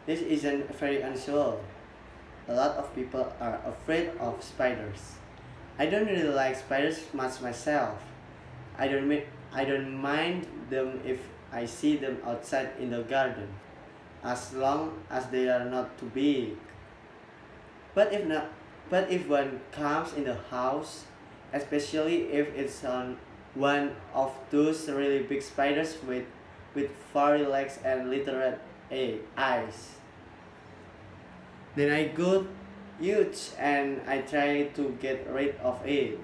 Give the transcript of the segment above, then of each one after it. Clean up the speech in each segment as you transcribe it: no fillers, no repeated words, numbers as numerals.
This isn't very unusual. A lot of people are afraid of spiders. I don't really like spiders much myself. I don't mind them if I see them outside in the garden, as long as they are not too big. But if not, but if one comes in the house, especially if it's on one of those really big spiders with furry legs and little red eyes, then I go huge and I try to get rid of it.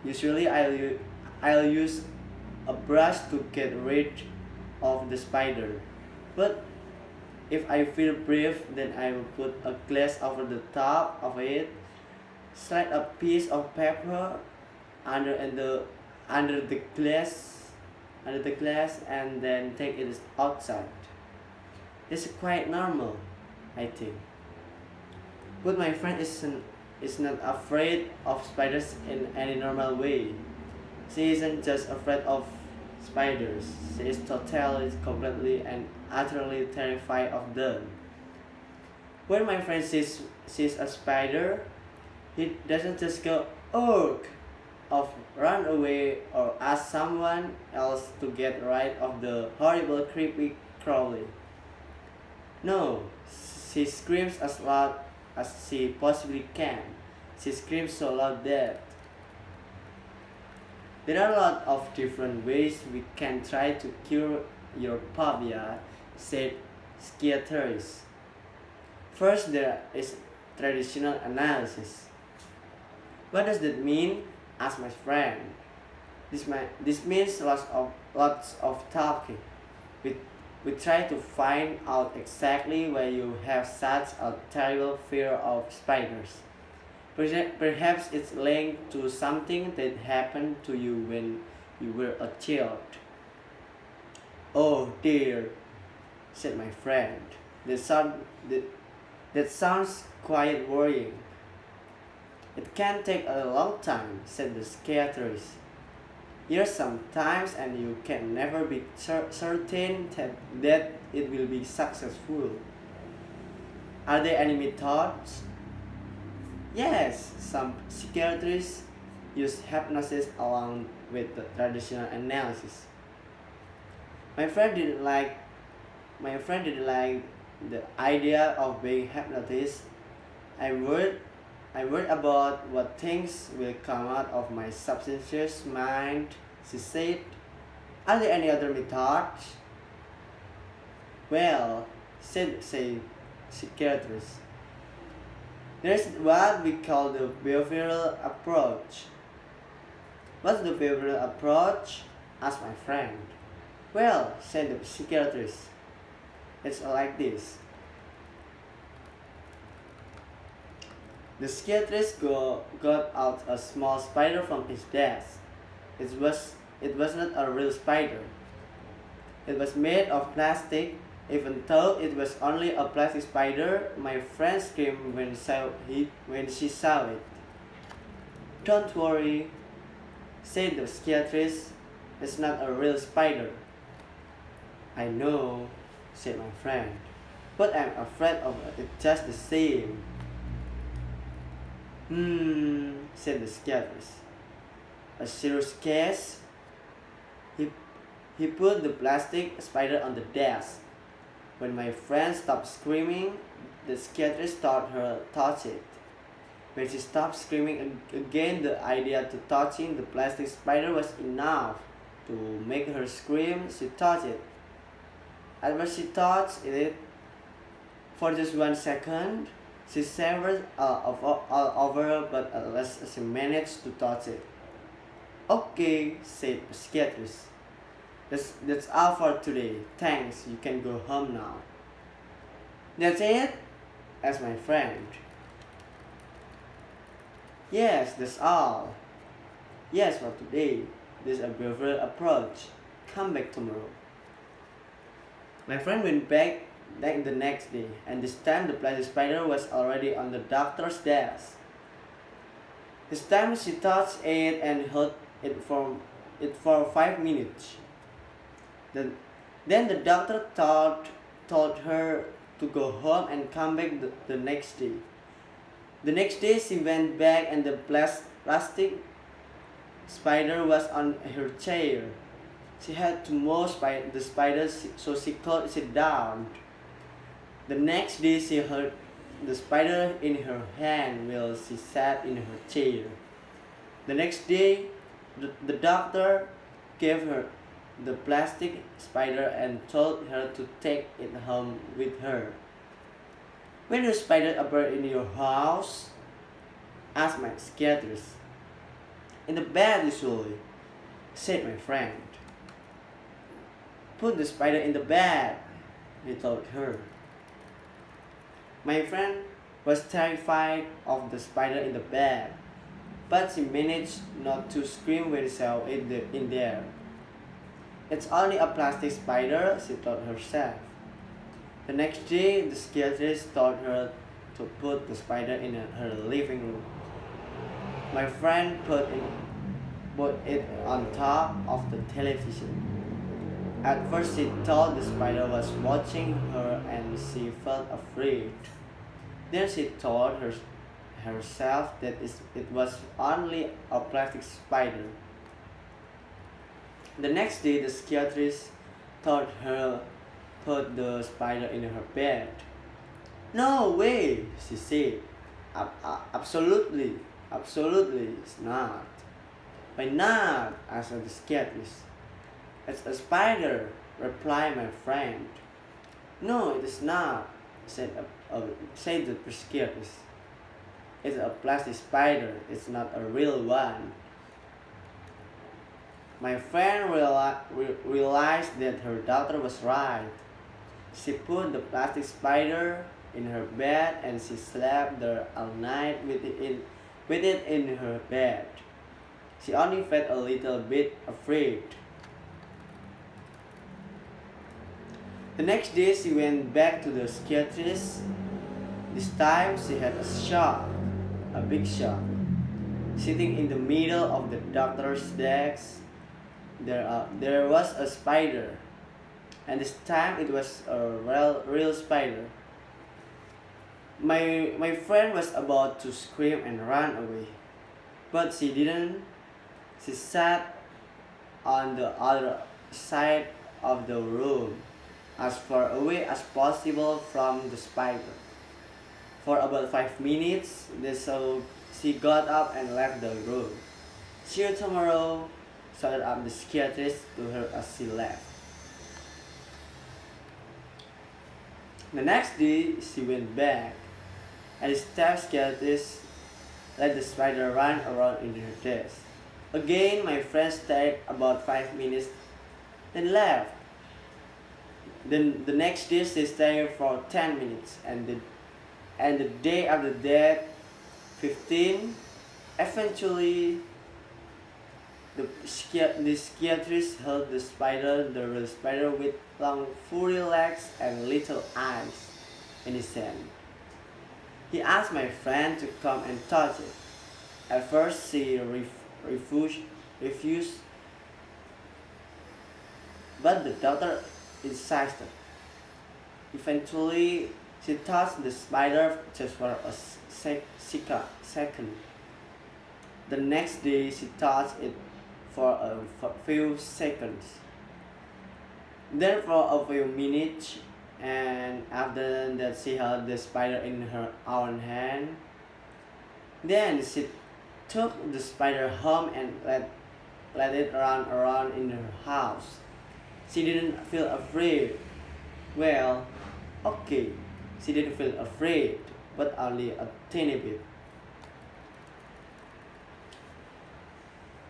Usually I'll use a brush to get rid of the spider. But if I feel brave, then I will put a glass over the top of it, slide a piece of paper under and the under the glass under the glass and then take it outside. It's quite normal, I think. But my friend is not afraid of spiders in any normal way. She isn't just afraid of spiders. She is totally, completely, and utterly terrified of them. When my friend sees a spider, he doesn't just go, "Oh!" or run away or ask someone else to get rid of the horrible, creepy crawly. No, she screams as loud as she possibly can. She screams so loud that there are a lot of different ways we can try to cure your phobia, said psychiatrist. First, there is traditional analysis. What does that mean? Asked my friend. This means lots of talking. We, we try to find out exactly why you have such a terrible fear of spiders. Perhaps it's linked to something that happened to you when you were a child. Oh dear, said my friend. That, that, that sounds quite worrying. It can take a long time, said the psychiatrist. Years sometimes, and you can never be certain that it will be successful. Are there any methods? Yes, some psychiatrists use hypnosis along with the traditional analysis. My friend didn't like my friend didn't like the idea of being hypnotized. I worried I worried about what things will come out of my subconscious mind, she said. Are there any other methods? Well, said psychiatrist, there's what we call the behavioral approach. What's the behavioral approach? Asked my friend. Well, said the psychiatrist, it's like this. The psychiatrist got out a small spider from his desk. It was not a real spider. It was made of plastic. Even though it was only a plastic spider, my friend screamed when she saw it. Don't worry, said the psychiatrist. It's not a real spider. I know, said my friend, but I'm afraid of it just the same. Said the psychiatrist. A serious case? He put the plastic spider on the desk. When my friend stopped screaming, the psychiatrist told her to touch it. When she stopped screaming again, the idea to touching the plastic spider was enough to make her scream. She touched it. At first she touched it for just 1 second. She shivered all over, but at last she managed to touch it. Okay, said the psychiatrist. That's all for today. Thanks, you can go home now. That's it? Asked my friend. Yes, that's all. Yes, for today. This is a behavioral approach. Come back tomorrow. My friend went back the next day, and this time the plastic spider was already on the doctor's desk. This time she touched it and held it for 5 minutes. Then the doctor told her to go home and come back the next day. The next day she went back and the plastic spider was on her chair. She had to move the spider so she could sit down. The next day she heard the spider in her hand while she sat in her chair. The next day, the doctor gave her the plastic spider and told her to take it home with her. "When do spiders appear in your house?" asked my psychiatrist. "In the bed usually," said my friend. "Put the spider in the bed," he told her. My friend was terrified of the spider in the bed, but she managed not to scream when she saw it in there. "It's only a plastic spider," she told herself. The next day, the psychiatrist told her to put the spider in her living room. My friend put it on top of the television. At first, she thought the spider was watching her and she felt afraid. Then she told herself that it was only a plastic spider. The next day, the psychiatrist told her put the spider in her bed. "No way," she said. Absolutely it's not." "Why not?" asked the psychiatrist. "It's a spider," replied my friend. "No, it is not," said the psychiatrist. "It's a plastic spider, it's not a real one." My friend realized that her daughter was right. She put the plastic spider in her bed and she slept there all night with it in her bed. She only felt a little bit afraid. The next day she went back to the psychiatrist. This time she had a big shock. Sitting in the middle of the doctor's desk, there was a spider, and this time it was a real spider. My friend was about to scream and run away, but she didn't. She sat on the other side of the room, as far away as possible from the spider. For about 5 minutes, she got up and left the room. "See you tomorrow," shouted up the psychiatrist to her as she left. The next day, she went back, and the staff psychiatrist let the spider run around in her desk. Again, my friend stayed about 5 minutes, then left. Then the next day, she stayed for 10 minutes, and the day after that, 15. Eventually, the psychiatrist held the real spider with long furry legs and little eyes in his hand. He asked my friend to come and touch it. At first she refused, but the doctor insisted. Eventually, she touched the spider just for a second. The next day, she touched it for a few seconds. Then for a few minutes, and after that she held the spider in her own hand. Then she took the spider home and let it run around in her house. She didn't feel afraid. Well, okay, she didn't feel afraid, but only a tiny bit.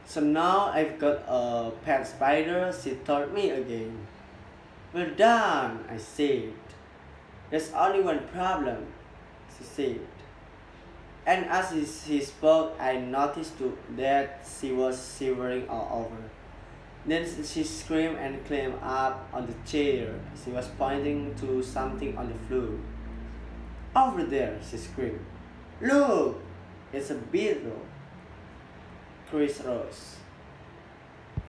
"So now I've got a pet spider," she told me again. "We're done," I said. "There's only one problem," she said. And as she spoke, I noticed too that she was shivering all over. Then she screamed and climbed up on the chair. She was pointing to something on the floor. "Over there," she screamed. "Look, it's a beetle." Chris rose.